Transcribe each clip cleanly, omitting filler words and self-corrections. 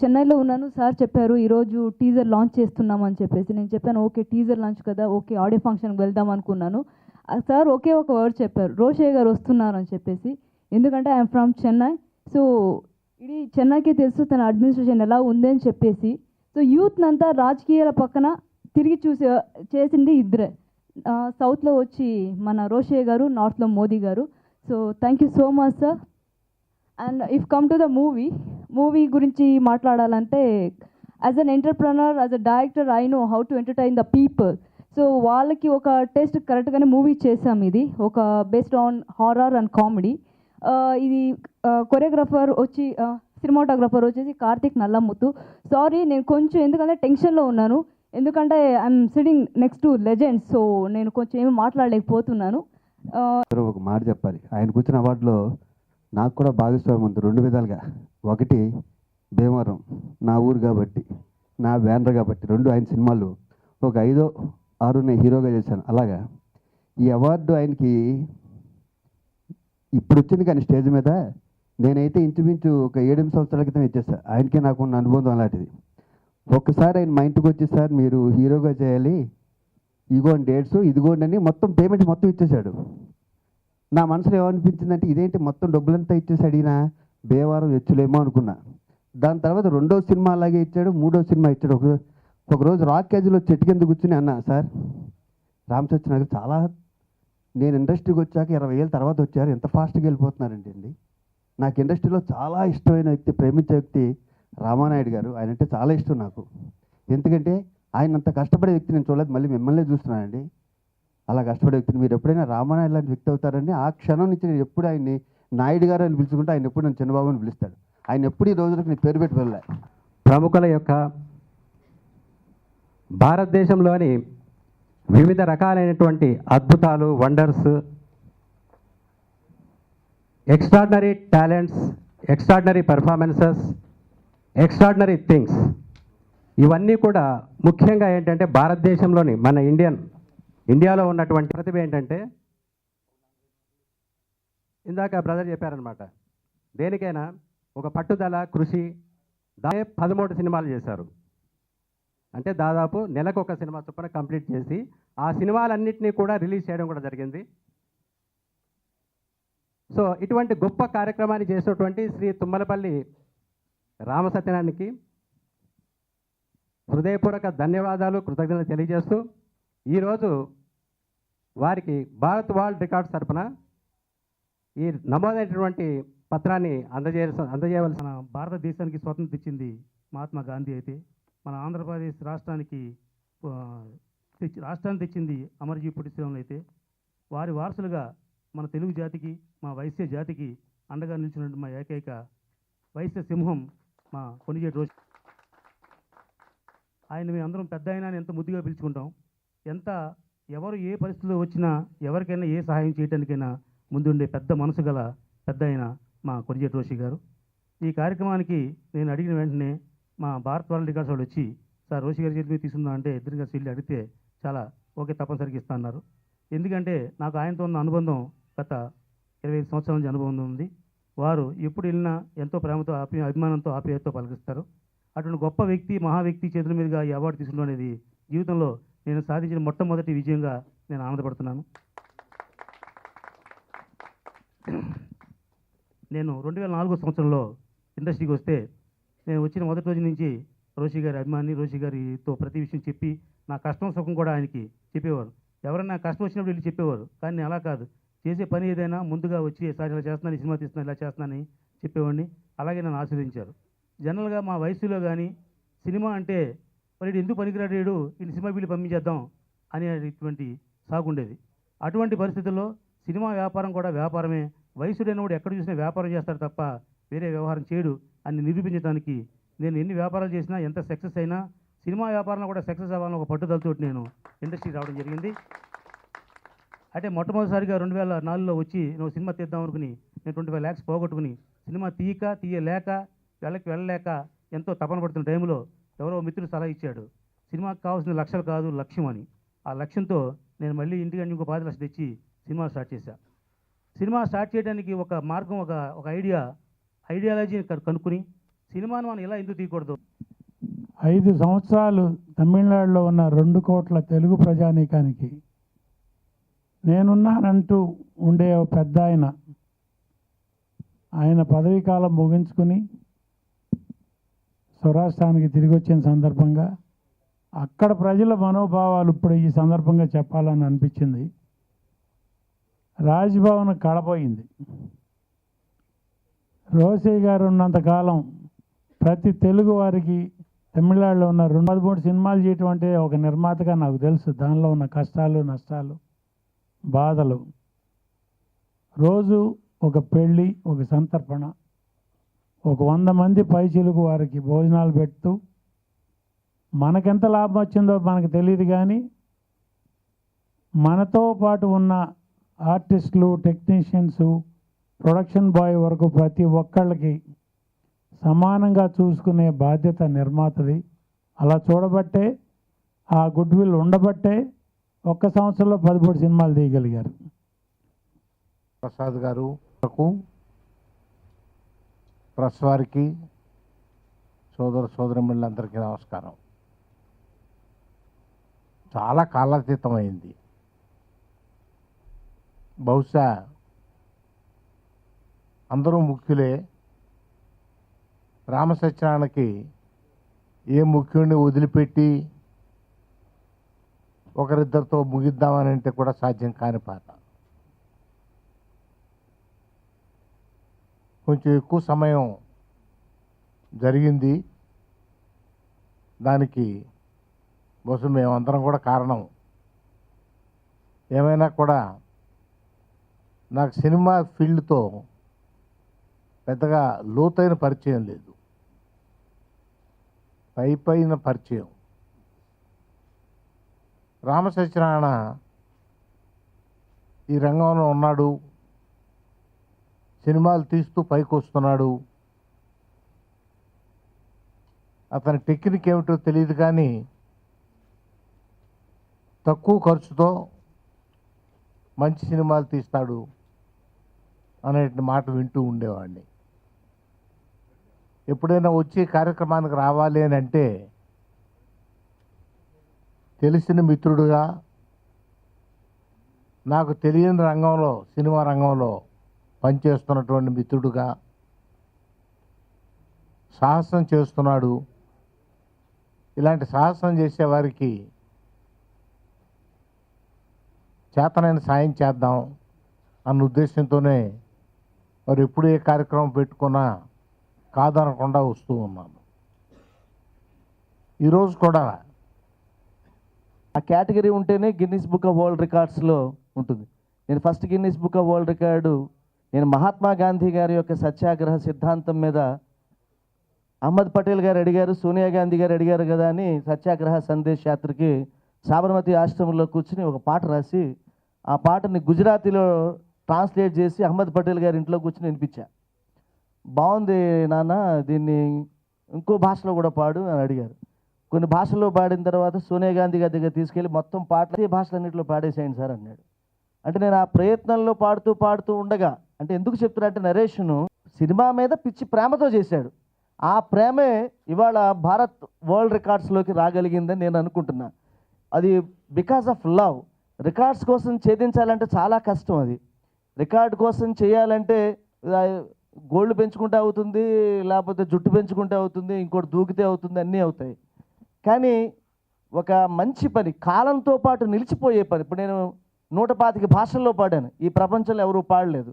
చెన్నైలో ఉన్నాను. సార్ చెప్పారు ఈరోజు టీజర్ లాంచ్ చేస్తున్నాం అని చెప్పేసి. నేను చెప్పాను ఓకే టీజర్ లాంచ్ కదా, ఓకే ఆడియో ఫంక్షన్కి వెళ్దాం అనుకున్నాను. సార్ ఒకే ఒక వర్డ్ చెప్పారు, రోషయ్య గారు వస్తున్నారు అని చెప్పేసి. ఎందుకంటే ఐఎమ్ ఫ్రమ్ చెన్నై. సో ఇది చెన్నైకి తెలుసు తన అడ్మినిస్ట్రేషన్ ఎలా ఉంది అని చెప్పేసి. సో యూత్నంతా రాజకీయాల పక్కన తిరిగి చేసింది ఇద్దరే. సౌత్లో వచ్చి మన రోషయ్య గారు, నార్త్లో మోదీ గారు. So thank you so much sir. And if come to the movie గురించి మాట్లాడాలంటే as an entrepreneur, as a director I know how to entertain the people. So వాళ్ళకి ఒక టేస్ట్ కరెక్ట్గానే మూవీ చేసాం. ఇది ఒక based on horror and comedy. ఇది choreographer వచ్చి సినిమాటోగ్రాఫర్ వచ్చేసి కార్తిక్ నల్లముత్తు. సారీ నేను కొంచెం ఎందుకంటే టెన్షన్లో ఉన్నాను, ఎందుకంటే I'm sitting next to legends. So నేను కొంచెం ఏమి మాట్లాడలేకపోతున్నాను. ఒక మాట చెప్పాలి, ఆయనకు వచ్చిన అవార్డులో నాకు కూడా భాగస్వామ్యం ఉంది రెండు విధాలుగా. ఒకటి భీమవరం నా ఊరు కాబట్టి, నా బ్యానర్ కాబట్టి, రెండు ఆయన సినిమాలు ఒక 5, 6 నేను హీరోగా చేశాను. అలాగా ఈ అవార్డు ఆయనకి ఇప్పుడు వచ్చింది, కానీ స్టేజ్ మీద నేనైతే ఇంచుమించు ఒక 7-8 సంవత్సరాల క్రితం ఇచ్చేస్తాను. ఆయనకే నాకు ఉన్న అనుబంధం అలాంటిది. ఒక్కసారి ఆయన మా ఇంటికి వచ్చి సార్ మీరు హీరోగా చేయాలి, ఇగోండి డేట్స్, ఇదిగోండి అని మొత్తం పేమెంట్ మొత్తం ఇచ్చేశాడు. నా మనసులో ఏమనిపించిందంటే ఇదేంటి మొత్తం డబ్బులంతా ఇచ్చేసి అడిగినా భీమవరం ఎచ్చులేమో అనుకున్నా. దాని తర్వాత 2వ సినిమా అలాగే ఇచ్చాడు, 3వ సినిమా ఇచ్చాడు. ఒకరోజు రాక్ క్యాజులో చెట్టు కింద కూర్చుని అన్నా సార్ రామచంద్రనగర్ చాలా, నేను ఇండస్ట్రీకి వచ్చాక 20 ఏళ్ళ తర్వాత వచ్చారు, ఎంత ఫాస్ట్గా వెళ్ళిపోతున్నారండి అండి. నాకు ఇండస్ట్రీలో చాలా ఇష్టమైన వ్యక్తి, ప్రేమించే వ్యక్తి రామానాయుడు గారు. ఆయన అంటే చాలా ఇష్టం నాకు. ఎందుకంటే ఆయన అంత కష్టపడే వ్యక్తి నేను చూడలేదు, మళ్ళీ మిమ్మల్ని చూస్తున్నానండి. అలా కష్టపడే వ్యక్తిని మీరు ఎప్పుడైనా రామానాయుడు లాంటి వ్యక్తి అవుతారని ఆ క్షణం నుంచి నేను ఎప్పుడు ఆయన్ని నాయుడు గారు అని పిలుచుకుంటే ఆయన ఎప్పుడు నన్ను చిన్నబాబు అని పిలుస్తాడు. ఆయన ఎప్పుడు ఈ రోజులకు నేను పేరు పెట్టి వెళ్ళా. ప్రముఖుల యొక్క భారతదేశంలోని వివిధ రకాలైనటువంటి అద్భుతాలు, wonders, extraordinary talents, extraordinary performances, extraordinary things, ఇవన్నీ కూడా ముఖ్యంగా ఏంటంటే భారతదేశంలోని మన ఇండియాలో ఉన్నటువంటి ప్రతిభ ఏంటంటే, ఇందాక బ్రదర్ చెప్పారనమాట, దేనికైనా ఒక పట్టుదల, కృషి. 13 సినిమాలు చేశారు. అంటే దాదాపు నెలకు ఒక సినిమా చొప్పున కంప్లీట్ చేసి ఆ సినిమాలన్నింటినీ కూడా రిలీజ్ చేయడం కూడా జరిగింది. సో ఇటువంటి గొప్ప కార్యక్రమాన్ని చేసినటువంటి శ్రీ తుమ్మలపల్లి రామసత్యనారాయణకి హృదయపూర్వక ధన్యవాదాలు, కృతజ్ఞతలు తెలియజేస్తూ ఈరోజు వారికి భారత్ వరల్డ్ రికార్డ్స్ తరఫున ఈ నమోదైనటువంటి పత్రాన్ని అందజేయవలసిన. భారతదేశానికి స్వతంత్రం ఇచ్చింది మహాత్మా గాంధీ అయితే, మన ఆంధ్రప్రదేశ్ రాష్ట్రాన్ని తెచ్చింది అమరజీ పొట్టి శ్రీరాములు అయితే, వారి వారసులుగా మన తెలుగు జాతికి, మా వైశ్య జాతికి అండగా నిలిచినటువంటి మా ఏకైక వైశ్య సింహం మా కొణిజేటి రోష్. ఆయన మేము అందరం పెద్ద అయినా ఎంత ముద్దుగా పిలుచుకుంటాం. ఎవరు ఏ పరిస్థితుల్లో వచ్చినా ఎవరికైనా ఏ సహాయం చేయడానికైనా ముందుండే పెద్ద మనసు గల పెద్ద అయిన మా కొణిజేటి రోషి గారు. ఈ కార్యక్రమానికి నేను అడిగిన వెంటనే మా భారత్ వరల్డ్ రికార్డ్స్ వాళ్ళు వచ్చి సార్ రోషి గారి చేతి మీద తీసుకుందాం అంటే ఇద్దరు గారు వెళ్ళి అడిగితే చాలా ఓకే తప్పనిసరిగా ఇస్తా అన్నారు. ఎందుకంటే నాకు ఆయనతో ఉన్న అనుబంధం గత 25 సంవత్సరాల నుంచి అనుభవం ఉంది. వారు ఎప్పుడు వెళ్ళినా ఎంతో ప్రేమతో, అభిమానంతో, ఆప్యాయతతో పలికిస్తారు. అటువంటి గొప్ప వ్యక్తి, మహా వ్యక్తి చేతుల మీదుగా ఈ అవార్డు తీసుకుంటూ అనేది జీవితంలో నేను సాధించిన మొట్టమొదటి విజయంగా నేను ఆనందపడుతున్నాను. నేను 2004 సంవత్సరంలో ఇండస్ట్రీకి వస్తే, నేను వచ్చిన మొదటి రోజు నుంచి రోషి గారి అభిమాని, రోషి గారితో ప్రతి విషయం చెప్పి నా కష్టం సుఖం కూడా ఆయనకి చెప్పేవారు. ఎవరైనా కష్టం వచ్చినప్పుడు వెళ్ళి చెప్పేవారు, కానీ నేను అలా కాదు. చేసే పని ఏదైనా ముందుగా వచ్చి సార్ ఇలా చేస్తున్నాను, ఈ సినిమా తీస్తున్నాను, ఇలా చేస్తున్నానని చెప్పేవాడిని. అలాగే నన్ను ఆశీర్వదించారు. జనరల్గా మా వయసులో కానీ సినిమా అంటే మరి ఎందుకు పనికిరాడు, ఈ సినిమా బిల్లు పంపించేద్దాం అనేటువంటి సాగుండేది. అటువంటి పరిస్థితుల్లో సినిమా వ్యాపారం కూడా వ్యాపారమే, వయసుడైనవాడు ఎక్కడ చూసినా వ్యాపారం చేస్తాడు తప్ప వేరే వ్యవహారం చేయడు అని నిరూపించడానికి నేను ఎన్ని వ్యాపారాలు చేసినా, ఎంత సక్సెస్ అయినా, సినిమా వ్యాపారంలో కూడా సక్సెస్ అవ్వాలని ఒక పట్టుదలతో నేను ఇండస్ట్రీకి రావడం జరిగింది. అంటే మొట్టమొదటిసారిగా 2004లో వచ్చి నువ్వు సినిమా తీద్దాం అనుకుని నేను 25 lakhs పోగొట్టుకుని సినిమా తీయలేక వెళ్ళలేక ఎంతో తపన పడుతున్న టైంలో ఎవరో మిత్రుడు సలహా ఇచ్చాడు, సినిమాకి కావాల్సిన లక్షలు కాదు లక్ష్యం అని. ఆ లక్ష్యంతో నేను మళ్ళీ ఇంటికి ఇంకో 10 లక్షలు తెచ్చి సినిమా స్టార్ట్ చేశాను. సినిమా స్టార్ట్ చేయడానికి ఒక మార్గం, ఒక ఐడియాలజీని కనుక్కుని సినిమాను మనం ఇలా ఎందుకు తీయకూడదు? 5 సంవత్సరాలు తమిళనాడులో ఉన్న 2 కోట్ల తెలుగు ప్రజానీకానికి నేనున్నానంటూ ఉండే ఓ పెద్ద ఆయన పదవీ కాలం ముగించుకుని స్వరాష్ట్రానికి తిరిగి వచ్చిన సందర్భంగా అక్కడ ప్రజల మనోభావాలు ఇప్పుడు ఈ సందర్భంగా చెప్పాలని అనిపించింది. రాజ్భవన్ కడపోయింది. రోసే గారు ఉన్నంతకాలం ప్రతి తెలుగు వారికి తమిళనాడులో ఉన్న 13 సినిమాలు చేయటం అంటే ఒక నిర్మాతగా నాకు తెలుసు. దానిలో ఉన్న కష్టాలు, నష్టాలు, బాధలు. రోజు ఒక పెళ్ళి, ఒక సంతర్పణ, ఒక 100 మంది పైచిలుకు వారికి భోజనాలు పెడుతూ మనకెంత లాభం వచ్చిందో మనకు తెలియదు, కానీ మనతో పాటు ఉన్న ఆర్టిస్టులు, టెక్నీషియన్స్, ప్రొడక్షన్ బాయ్ వరకు ప్రతి ఒక్కళ్ళకి సమానంగా చూసుకునే బాధ్యత నిర్మాతది. అలా చూడబట్టే, ఆ గుడ్ విల్ ఉండబట్టే 1 సంవత్సరంలో 13 సినిమాలు తీయగలిగారు. ప్రసాద్ గారు, ప్రెస్ వారికి, సోదరులందరికీ నమస్కారం. చాలా కాలాతీతమైంది. బహుశా అందరూ ముఖ్యులే. రామసత్యనారాయణకి ఏ ముఖ్యుడిని వదిలిపెట్టి ఒకరిద్దరితో ముగిద్దామని అంటే కూడా సాధ్యం కాని పాట. కొంచెం ఎక్కువ సమయం జరిగింది. దానికి బహుశా మేమందరం కూడా కారణం. ఏమైనా కూడా నాకు సినిమా ఫీల్డ్తో పెద్దగా లోతైన పరిచయం లేదు, పైన పరిచయం. రామసత్యనారాయణ ఈ రంగంలో ఉన్నాడు, సినిమాలు తీస్తూ పైకి వస్తున్నాడు. అతని టెక్నిక్ ఏమిటో తెలియదు, కానీ తక్కువ ఖర్చుతో మంచి సినిమాలు తీస్తాడు అనే మాట వింటూ ఉండేవాడిని. ఎప్పుడైనా వచ్చి కార్యక్రమానికి రావాలి అని అంటే తెలిసిన మిత్రుడుగా, నాకు తెలియని రంగంలో, సినిమా రంగంలో పనిచేస్తున్నటువంటి మిత్రుడుగా, సాహసం చేస్తున్నాడు. ఇలాంటి సాహసం చేసేవారికి చేతనైన సాయం చేద్దాం అన్న ఉద్దేశంతోనే మరి ఎప్పుడు ఏ కార్యక్రమం పెట్టుకున్నా కాదనకుండా వస్తూ ఉన్నాను. ఈరోజు కూడా ఆ కేటగిరీ ఉంటేనే గిన్నిస్ బుక్ ఆఫ్ వరల్డ్ రికార్డ్స్లో ఉంటుంది. నేను first Guinness book of world record నేను మహాత్మా గాంధీ గారి యొక్క సత్యాగ్రహ సిద్ధాంతం మీద అహ్మద్ పటేల్ గారు అడిగారు, సోనియా గాంధీ గారు అడిగారు కదా అని సత్యాగ్రహ సందేశ్ యాత్రకి సాబర్మతి ఆశ్రమంలో కూర్చుని ఒక పాట రాసి ఆ పాటని గుజరాతీలో ట్రాన్స్లేట్ చేసి అహ్మద్ పటేల్ గారి ఇంట్లో కూర్చుని వినిపించా. బాగుంది నాన్న, దీన్ని ఇంకో భాషలో కూడా పాడు అని అడిగారు. కొన్ని భాషల్లో పాడిన తర్వాత సోనియా గాంధీ గారి దగ్గర తీసుకెళ్ళి మొత్తం పాటలు ఈ భాషలన్నింటిలో పాడేసేయండి సార్ అన్నాడు. అంటే నేను ఆ ప్రయత్నంలో పాడుతూ ఉండగా, అంటే ఎందుకు చెప్తున్నా అంటే నరేషను సినిమా మీద పిచ్చి ప్రేమతో చేశాడు. ఆ ప్రేమే ఇవాళ భారత్ వరల్డ్ రికార్డ్స్లోకి రాగలిగిందని నేను అనుకుంటున్నా. అది బికాస్ ఆఫ్ లవ్. రికార్డ్స్ కోసం ఛేదించాలంటే చాలా కష్టం. అది రికార్డ్ కోసం చేయాలంటే గోల్డ్ పెంచుకుంటే అవుతుంది, లేకపోతే జుట్టు పెంచుకుంటే అవుతుంది, ఇంకోటి దూకితే అవుతుంది, అన్నీ అవుతాయి. కానీ ఒక మంచి పని, కాలంతో పాటు నిలిచిపోయే పని. ఇప్పుడు నేను 125 భాషల్లో పాడాను, ఈ ప్రపంచంలో ఎవరూ పాడలేదు.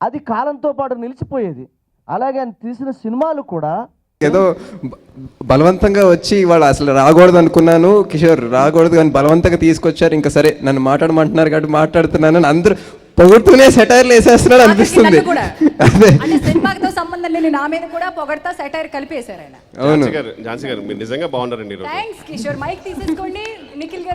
అది కాలంతో పాటు నిలిచిపోయేది. అలాగే ఆయన తీసిన సినిమాలు కూడా ఏదో బలవంతంగా వచ్చి ఇవాళ అసలు రాకూడదు అనుకున్నాను, కిషోర్ రాకూడదు కానీ బలవంతంగా తీసుకొచ్చారు. ఇంకా సరే నన్ను మాట్లాడమంటున్నారు కాబట్టి మాట్లాడుతున్నాను. అందరూ పొగుడుతూనే సెటైర్లు వేసేస్తున్నాడు అనిపిస్తుంది. అంటే సినిమాతో సంబంధం లేని నా మీద కూడా పొగడతా సెటైర్ కలిపేశారు ఆయన. అవును ఝాన్సీ గారు మీరు నిజంగా బాగున్నారండి. థ్యాంక్స్ కిషోర్. మైక్ తీసేసుకోండి నిఖిల్ గారు.